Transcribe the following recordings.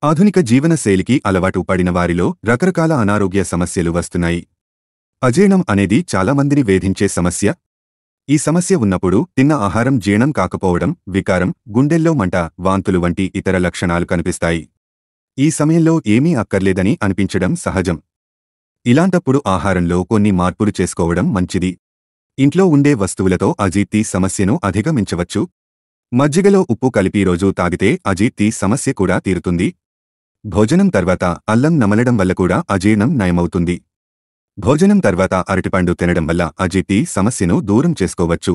ఆధునిక జీవనశైలికి అలవాటు పడిన వారిలో రకరకాల అనారోగ్య సమస్యలు వస్తున్నాయి. అజీర్ణం అనేది చాలా మందిని వేధించే సమస్య. ఈ సమస్య ఉన్నప్పుడు తిన్న ఆహారం జీర్ణం కాకపోవడం, వికారం, గుండెల్లో మంట, వాంతులు వంటి ఇతర లక్షణాలు కనిపిస్తాయి. ఈ సమయంలో ఏమీ అక్కర్లేదని అనిపించడం సహజం. ఇలాంటప్పుడు ఆహారంలో కొన్ని మార్పులు చేసుకోవడం మంచిది. ఇంట్లో ఉండే వస్తువులతో అజీర్తి సమస్యను అధిగమించవచ్చు. మజ్జిగలో ఉప్పు కలిపి రోజూ తాగితే అజీర్తి సమస్య కూడా తీరుతుంది. భోజనం తర్వాత అల్లం నమలడం వల్ల కూడా అజీర్ణం నయమవుతుంది. భోజనం తర్వాత అరటిపండు తినడం వల్ల అజీర్తి సమస్యను దూరం చేసుకోవచ్చు.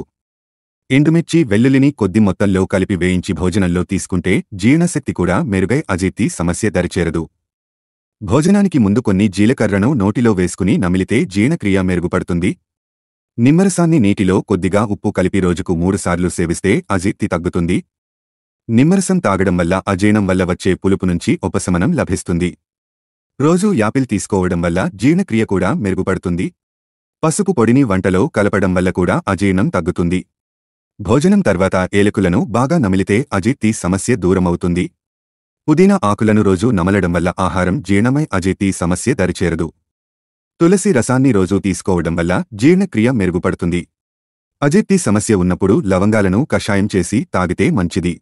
ఎండుమిర్చి, వెల్లుల్లిని కొద్ది మొత్తంలో కలిపి వేయించి భోజనంలో తీసుకుంటే జీర్ణశక్తి కూడా మెరుగై అజీర్తి సమస్య దరిచేరదు. భోజనానికి ముందు కొన్ని జీలకర్రను నోటిలో వేసుకుని నమిలితే జీర్ణక్రియ మెరుగుపడుతుంది. నిమ్మరసాన్ని నీటిలో కొద్దిగా ఉప్పు కలిపి రోజుకు 3 సార్లు సేవిస్తే అజీర్తి తగ్గుతుంది. నిమ్మరసం తాగడం వల్ల అజీర్ణం వల్ల వచ్చే పులుపు నుంచి ఉపశమనం లభిస్తుంది. రోజూ యాపిల్ తీసుకోవడం వల్ల జీర్ణక్రియ కూడా మెరుగుపడుతుంది. పసుపు పొడిని వంటలో కలపడం వల్ల కూడా అజీర్ణం తగ్గుతుంది. భోజనం తర్వాత ఏలకులను బాగా నమిలితే అజీర్తి సమస్య దూరమవుతుంది. పుదీనా ఆకులను రోజూ నమలడం వల్ల ఆహారం జీర్ణమై అజీర్తి సమస్య దరిచేరదు. తులసి రసాన్ని రోజూ తీసుకోవడం వల్ల జీర్ణక్రియ మెరుగుపడుతుంది. అజీర్తి సమస్య ఉన్నప్పుడు లవంగాలను కషాయం చేసి తాగితే మంచిది.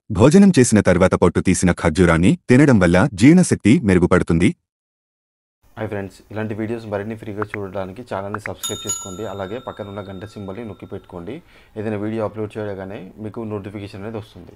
భోజనం చేసిన తర్వాత పొట్టు తీసిన ఖర్జూరాన్ని తినడం వల్ల జీర్ణశక్తి మెరుగుపడుతుంది. హాయ్ ఫ్రెండ్స్, ఇలాంటి వీడియోస్ మరిన్ని ఫ్రీగా చూడడానికి ఛానల్ని సబ్స్క్రైబ్ చేసుకోండి. అలాగే పక్కన ఉన్న గంట సింబల్ని నొక్కి పెట్టుకోండి. ఏదైనా వీడియో అప్లోడ్ చేయగానే మీకు నోటిఫికేషన్ అనేది వస్తుంది.